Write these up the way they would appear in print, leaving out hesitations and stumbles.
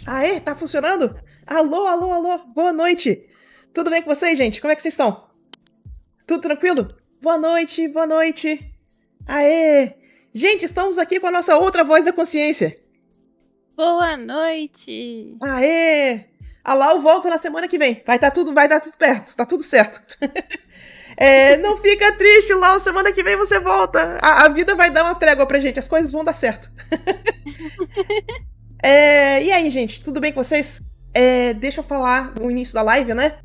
Aê, tá funcionando? Alô, alô, alô, boa noite. Tudo bem com vocês, gente? Como é que vocês estão? Tudo tranquilo? Boa noite, boa noite. Aê! Gente, estamos aqui com a nossa outra voz da consciência. Boa noite! Aê! A Lau volta na semana que vem. Vai dar tudo perto, tá tudo certo. Não fica triste, Lau, semana que vem você volta. A vida vai dar uma trégua pra gente, as coisas vão dar certo. E aí, gente, tudo bem com vocês? Deixa eu falar no início da live, né?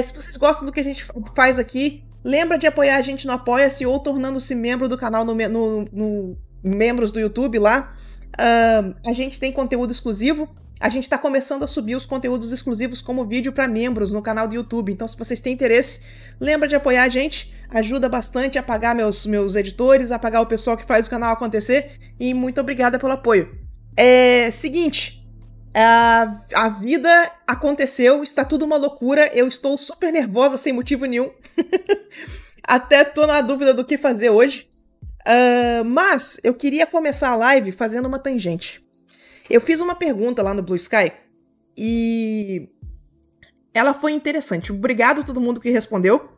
Se vocês gostam do que a gente faz aqui, lembra de apoiar a gente no Apoia-se ou tornando-se membro do canal no membros do YouTube lá. A gente tem conteúdo exclusivo. A gente tá começando a subir os conteúdos exclusivos como vídeo para membros no canal do YouTube. Então, se vocês têm interesse, lembra de apoiar a gente. Ajuda bastante a pagar meus editores, a pagar o pessoal que faz o canal acontecer. E muito obrigada pelo apoio. Seguinte, a vida aconteceu, está tudo uma loucura, eu estou super nervosa sem motivo nenhum. Até tô na dúvida do que fazer hoje. Mas eu queria começar a live fazendo uma tangente. Eu fiz uma pergunta lá no Blue Sky e ela foi interessante. Obrigado a todo mundo que respondeu.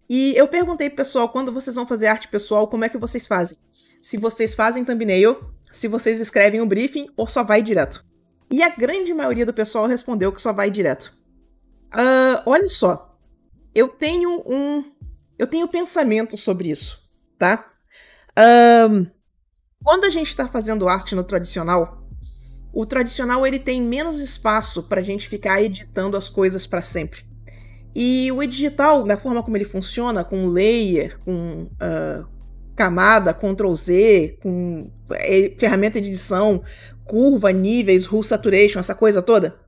E eu perguntei pro pessoal, quando vocês vão fazer arte pessoal, como é que vocês fazem? Se vocês fazem thumbnail, se vocês escrevem um briefing ou só vai direto. E a grande maioria do pessoal respondeu que só vai direto. Olha só, eu tenho pensamento sobre isso, tá? Quando a gente está fazendo arte no tradicional, o tradicional ele tem menos espaço para a gente ficar editando as coisas para sempre. E o digital, da forma como ele funciona, com layer, com camada, Ctrl Z, com ferramenta de edição, curva, níveis, Hue Saturation, essa coisa toda,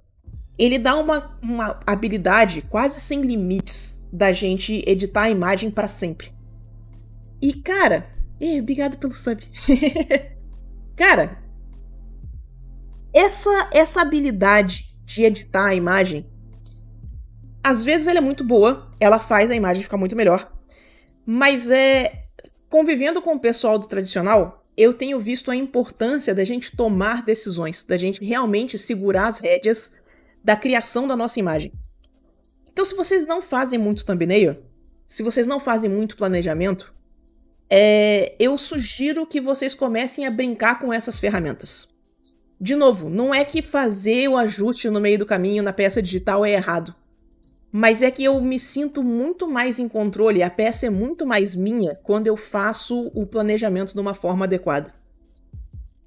ele dá uma habilidade quase sem limites da gente editar a imagem para sempre. E, cara, obrigado pelo sub. Cara, essa habilidade de editar a imagem, às vezes ela é muito boa, ela faz a imagem ficar muito melhor, mas convivendo com o pessoal do tradicional, eu tenho visto a importância da gente tomar decisões, da gente realmente segurar as rédeas da criação da nossa imagem. Então, se vocês não fazem muito thumbnail, se vocês não fazem muito planejamento, eu sugiro que vocês comecem a brincar com essas ferramentas. De novo, não é que fazer o ajuste no meio do caminho na peça digital é errado. Mas é que eu me sinto muito mais em controle, a peça é muito mais minha quando eu faço o planejamento de uma forma adequada.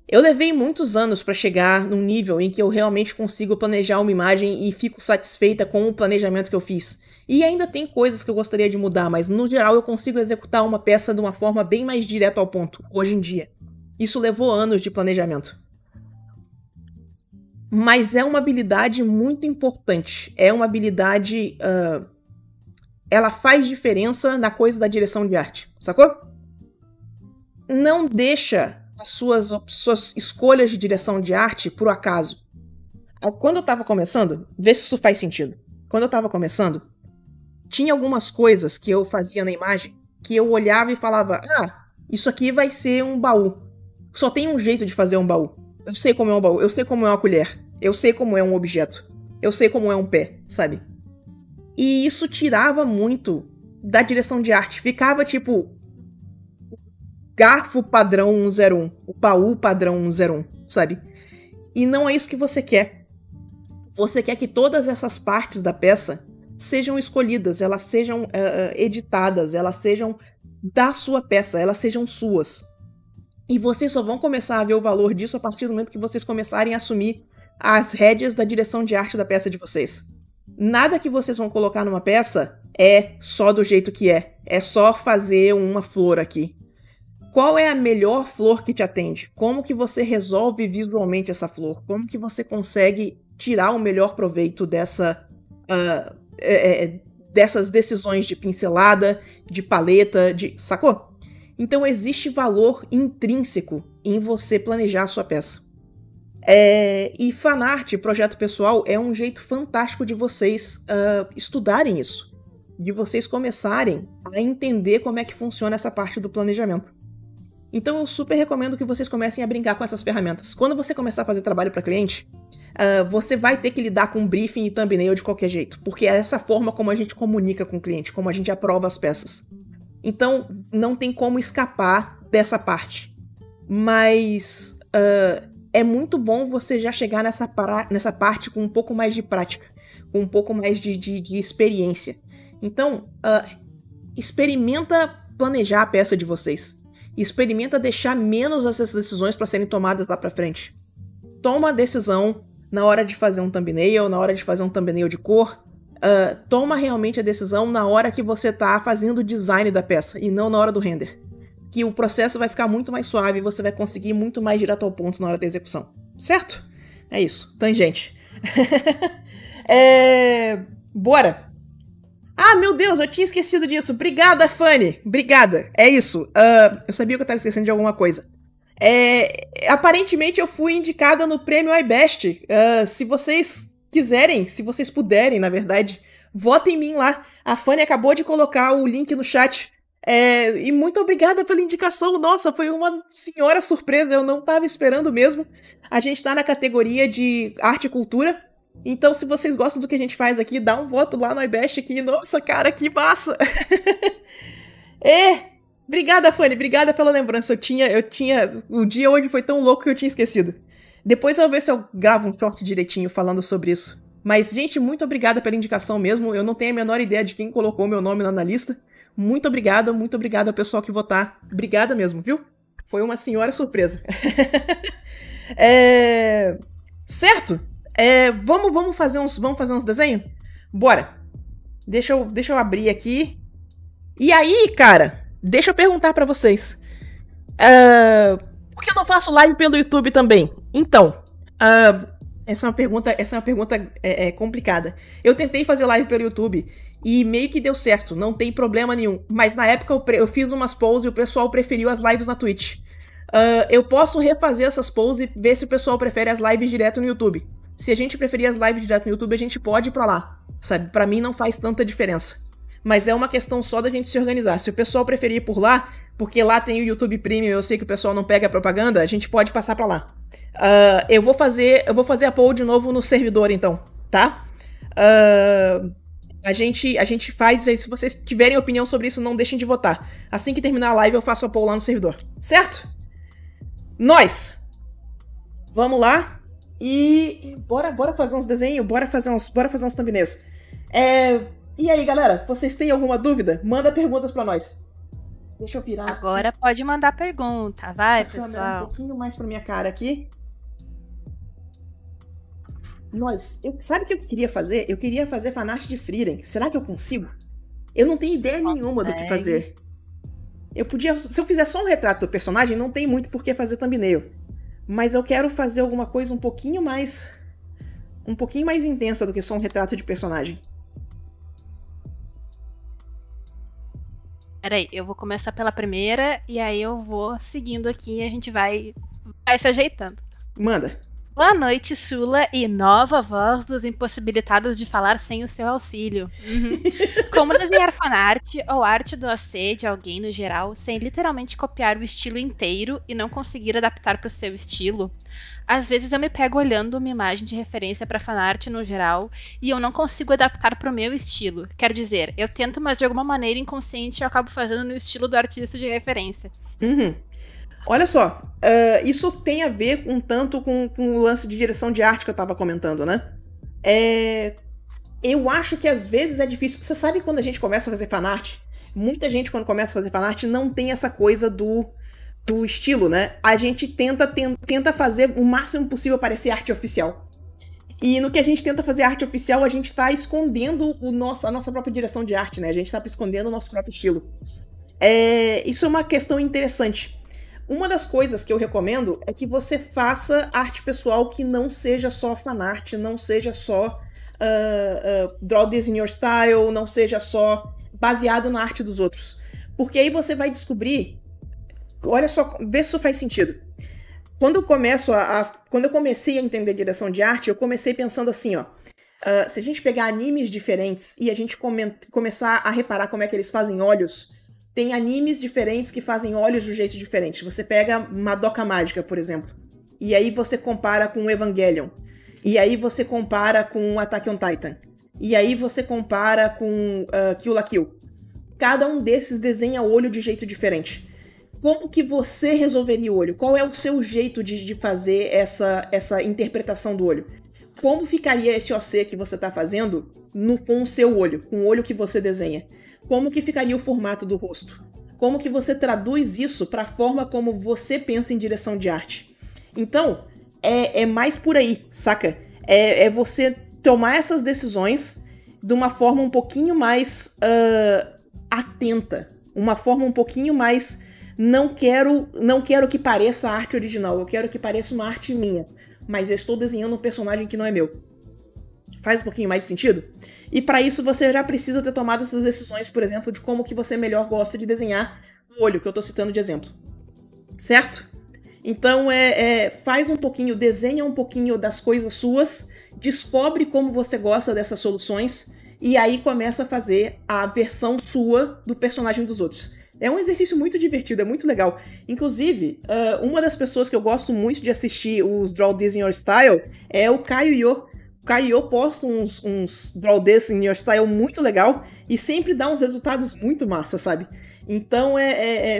Eu levei muitos anos para chegar num nível em que eu realmente consigo planejar uma imagem e fico satisfeita com o planejamento que eu fiz. E ainda tem coisas que eu gostaria de mudar, mas no geral eu consigo executar uma peça de uma forma bem mais direta ao ponto, hoje em dia. Isso levou anos de planejamento. Mas é uma habilidade muito importante. É uma habilidade... ela faz diferença na coisa da direção de arte, sacou? Não deixa as suas escolhas de direção de arte por acaso. Quando eu tava começando, vê se isso faz sentido. Quando eu tava começando, tinha algumas coisas que eu fazia na imagem que eu olhava e falava, isso aqui vai ser um baú. Só tem um jeito de fazer um baú. Eu sei como é um baú, eu sei como é uma colher, eu sei como é um objeto, eu sei como é um pé, sabe? E isso tirava muito da direção de arte. Ficava tipo garfo padrão 101, o baú padrão 101, sabe? E não é isso que você quer. Você quer que todas essas partes da peça sejam escolhidas, elas sejam editadas, elas sejam da sua peça, elas sejam suas. E vocês só vão começar a ver o valor disso a partir do momento que vocês começarem a assumir as rédeas da direção de arte da peça de vocês. Nada que vocês vão colocar numa peça é só do jeito que é. É só fazer uma flor aqui. Qual é a melhor flor que te atende? Como que você resolve visualmente essa flor? Como que você consegue tirar o melhor proveito dessas decisões de pincelada, de paleta, sacou? Então existe valor intrínseco em você planejar a sua peça. E fanart, projeto pessoal, é um jeito fantástico de vocês estudarem isso. De vocês começarem a entender como é que funciona essa parte do planejamento. Então eu super recomendo que vocês comecem a brincar com essas ferramentas. Quando você começar a fazer trabalho para cliente, você vai ter que lidar com briefing e thumbnail de qualquer jeito, porque é essa forma como a gente comunica com o cliente, como a gente aprova as peças. Então não tem como escapar dessa parte. Mas é muito bom você já chegar nessa parte com um pouco mais de prática, com um pouco mais de experiência. Então, experimenta planejar a peça de vocês. Experimenta deixar menos essas decisões para serem tomadas lá pra frente. Toma a decisão na hora de fazer um thumbnail, na hora de fazer um thumbnail de cor. Toma realmente a decisão na hora que você tá fazendo o design da peça e não na hora do render. Que o processo vai ficar muito mais suave e você vai conseguir muito mais direto ao ponto na hora da execução. Certo? É isso. Tangente. Bora! Ah, meu Deus, eu tinha esquecido disso. Obrigada, Fanny. Obrigada. É isso. Eu sabia que eu tava esquecendo de alguma coisa. Aparentemente eu fui indicada no prêmio iBest. Se vocês quiserem, se vocês puderem, na verdade, votem em mim lá. A Fanny acabou de colocar o link no chat. E muito obrigada pela indicação. Nossa, foi uma senhora surpresa. Eu não tava esperando mesmo. A gente tá na categoria de arte e cultura. Então, se vocês gostam do que a gente faz aqui, dá um voto lá no iBest aqui. Nossa, cara, que massa! Obrigada, Fanny. Obrigada pela lembrança. Eu tinha... O dia hoje foi tão louco que eu tinha esquecido. Depois eu vou ver se eu gravo um short direitinho falando sobre isso. Mas, gente, muito obrigada pela indicação mesmo. Eu não tenho a menor ideia de quem colocou meu nome lá na lista. Muito obrigada ao pessoal que votar. Obrigada mesmo, viu? Foi uma senhora surpresa. Certo? Vamos fazer uns desenhos? Bora. Deixa eu abrir aqui. E aí, cara, deixa eu perguntar pra vocês. Por que eu não faço live pelo YouTube também? Então, essa é uma pergunta complicada. Eu tentei fazer live pelo YouTube e meio que deu certo, não tem problema nenhum. Mas na época eu fiz umas polls e o pessoal preferiu as lives na Twitch. Eu posso refazer essas polls e ver se o pessoal prefere as lives direto no YouTube. Se a gente preferir as lives direto no YouTube, a gente pode ir pra lá, sabe? Pra mim não faz tanta diferença. Mas é uma questão só da gente se organizar. Se o pessoal preferir ir por lá, porque lá tem o YouTube Premium, eu sei que o pessoal não pega propaganda, a gente pode passar pra lá. Eu vou fazer a poll de novo no servidor, então, tá? A gente faz, se vocês tiverem opinião sobre isso, não deixem de votar. Assim que terminar a live, eu faço a poll lá no servidor. Certo? Vamos lá. E bora fazer uns desenhos, bora fazer uns thumbnails. E aí, galera, vocês têm alguma dúvida? Manda perguntas pra nós. Deixa eu virar. Agora pode mandar pergunta, vai, pessoal. Um pouquinho mais pra minha cara aqui. Sabe o que eu queria fazer? Eu queria fazer fanart de Frieren. Será que eu consigo? Eu não tenho ideia nenhuma do que fazer. Se eu fizer só um retrato do personagem, não tem muito por que fazer thumbnail. Mas eu quero fazer alguma coisa um pouquinho mais intensa do que só um retrato de personagem. Peraí, eu vou começar pela primeira e aí eu vou seguindo aqui e a gente vai se ajeitando. Manda. Boa noite, Sula e nova voz dos impossibilitados de falar sem o seu auxílio. Como desenhar fanart ou arte do AC de alguém no geral sem literalmente copiar o estilo inteiro e não conseguir adaptar para o seu estilo? Às vezes eu me pego olhando uma imagem de referência para fanart no geral e eu não consigo adaptar para o meu estilo. Quer dizer, eu tento, mas de alguma maneira inconsciente eu acabo fazendo no estilo do artista de referência. Olha só, isso tem a ver um tanto com o lance de direção de arte que eu tava comentando, né? Eu acho que às vezes é difícil. Você sabe quando a gente começa a fazer fanart? Muita gente quando começa a fazer fanart não tem essa coisa do estilo, né? A gente tenta fazer o máximo possível parecer arte oficial. E no que a gente tenta fazer arte oficial, a gente tá escondendo a nossa própria direção de arte, né? A gente tá escondendo o nosso próprio estilo. Isso é uma questão interessante. Uma das coisas que eu recomendo é que você faça arte pessoal que não seja só fanart, não seja só draw this in your style, não seja só baseado na arte dos outros. Porque aí você vai descobrir... Olha só, vê se isso faz sentido. Quando eu comecei a entender direção de arte, eu comecei pensando assim, ó. Se a gente pegar animes diferentes e a gente começar a reparar como é que eles fazem olhos, tem animes diferentes que fazem olhos de um jeito diferente. Você pega Madoka Mágica, por exemplo, e aí você compara com Evangelion, e aí você compara com Attack on Titan, e aí você compara com Kill la Kill. Cada um desses desenha o olho de jeito diferente. Como que você resolveria o olho? Qual é o seu jeito de fazer essa interpretação do olho? Como ficaria esse OC que você está fazendo com o seu olho, com o olho que você desenha? Como que ficaria o formato do rosto? Como que você traduz isso para a forma como você pensa em direção de arte? Então, é mais por aí, saca? É você tomar essas decisões de uma forma um pouquinho mais atenta, uma forma um pouquinho mais não quero que pareça a arte original, eu quero que pareça uma arte minha, mas eu estou desenhando um personagem que não é meu. Faz um pouquinho mais de sentido? E para isso você já precisa ter tomado essas decisões, por exemplo, de como que você melhor gosta de desenhar o olho, que eu tô citando de exemplo. Certo? Então faz um pouquinho, desenha um pouquinho das coisas suas, descobre como você gosta dessas soluções, e aí começa a fazer a versão sua do personagem dos outros. É um exercício muito divertido, é muito legal. Inclusive, uma das pessoas que eu gosto muito de assistir os Draw This in Your Style é o Caio Yo. O Caio Yo posta uns Draw This in Your Style muito legal e sempre dá uns resultados muito massa, sabe? Então,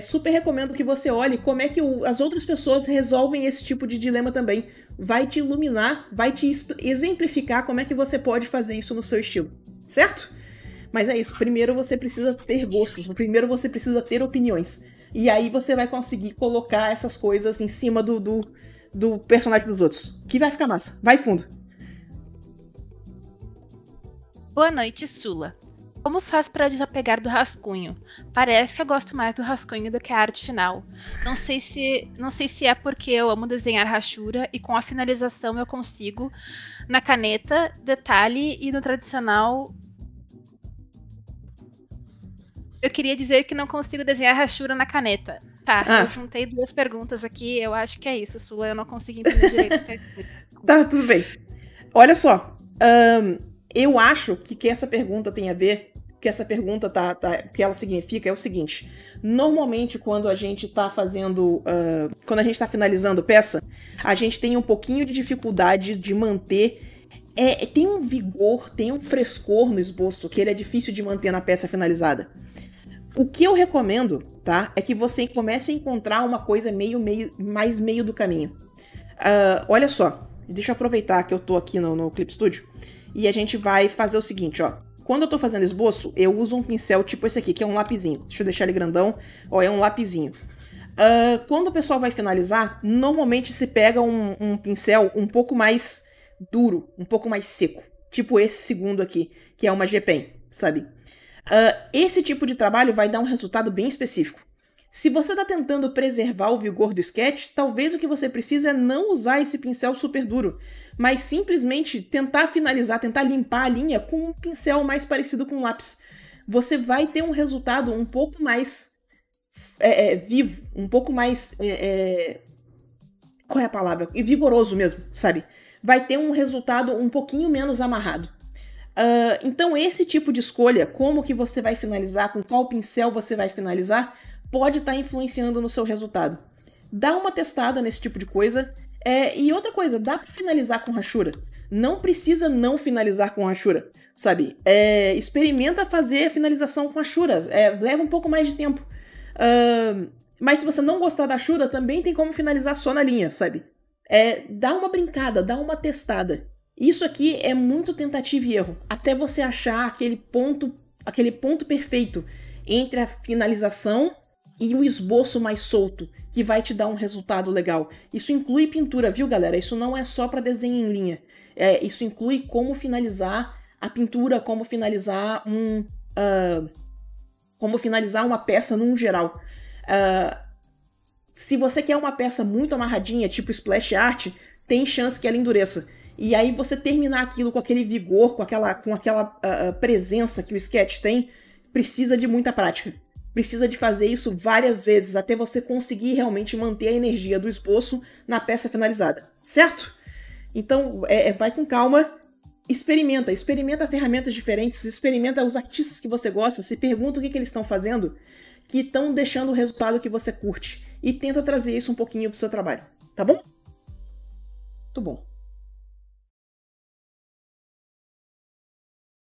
super recomendo que você olhe como é que as outras pessoas resolvem esse tipo de dilema também. Vai te iluminar, vai te exemplificar como é que você pode fazer isso no seu estilo, certo? Mas é isso, primeiro você precisa ter gostos, primeiro você precisa ter opiniões. E aí você vai conseguir colocar essas coisas em cima do personagem dos outros. Que vai ficar massa, vai fundo. Boa noite, Sula. Como faz para desapegar do rascunho? Parece que eu gosto mais do rascunho do que a arte final. Não sei se é porque eu amo desenhar rachura e com a finalização eu consigo, na caneta, detalhe e no tradicional... Eu queria dizer que não consigo desenhar rachura na caneta. Tá, eu juntei duas perguntas aqui, eu acho que é isso, Sula, eu não consegui entender direito. Tá, tudo bem. Olha só, eu acho que essa pergunta tem a ver, que essa pergunta que ela significa é o seguinte: normalmente quando a gente tá fazendo, quando a gente tá finalizando peça, a gente tem um pouquinho de dificuldade de manter, tem um vigor, tem um frescor no esboço que ele é difícil de manter na peça finalizada. O que eu recomendo, tá, é que você comece a encontrar uma coisa mais meio do caminho. Olha só, deixa eu aproveitar que eu tô aqui no Clip Studio e a gente vai fazer o seguinte, ó. Quando eu tô fazendo esboço, eu uso um pincel tipo esse aqui, que é um lapisinho. Deixa eu deixar ele grandão. Ó, é um lapisinho. Quando o pessoal vai finalizar, normalmente se pega um pincel um pouco mais duro, um pouco mais seco. Tipo esse segundo aqui, que é uma G-Pen, sabe? Esse tipo de trabalho vai dar um resultado bem específico. Se você está tentando preservar o vigor do sketch, talvez o que você precisa é não usar esse pincel super duro, mas simplesmente tentar finalizar, tentar limpar a linha com um pincel mais parecido com um lápis. Você vai ter um resultado um pouco mais vivo, um pouco mais... qual é a palavra? Vigoroso mesmo, sabe? Vai ter um resultado um pouquinho menos amarrado. Então esse tipo de escolha, como que você vai finalizar, com qual pincel você vai finalizar, pode estar influenciando no seu resultado. Dá uma testada nesse tipo de coisa. E outra coisa, dá para finalizar com rachura. Não precisa não finalizar com rachura, sabe? Experimenta fazer a finalização com rachura. Leva um pouco mais de tempo. Mas se você não gostar da rachura, também tem como finalizar só na linha, sabe? Dá uma brincada, dá uma testada. Isso aqui é muito tentativa e erro, até você achar aquele ponto perfeito entre a finalização e o esboço mais solto, que vai te dar um resultado legal. Isso inclui pintura, viu, galera? Isso não é só para desenho em linha. Isso inclui como finalizar a pintura, como finalizar uma peça num geral. Se você quer uma peça muito amarradinha, tipo splash art, tem chance que ela endureça. E aí você terminar aquilo com aquele vigor, com aquela presença que o sketch tem, precisa de muita prática. Precisa de fazer isso várias vezes, até você conseguir realmente manter a energia do esboço na peça finalizada, certo? Então, vai com calma, experimenta ferramentas diferentes, experimenta os artistas que você gosta, se pergunta o que eles estão fazendo, que estão deixando o resultado que você curte. E tenta trazer isso um pouquinho pro seu trabalho, tá bom? Muito bom.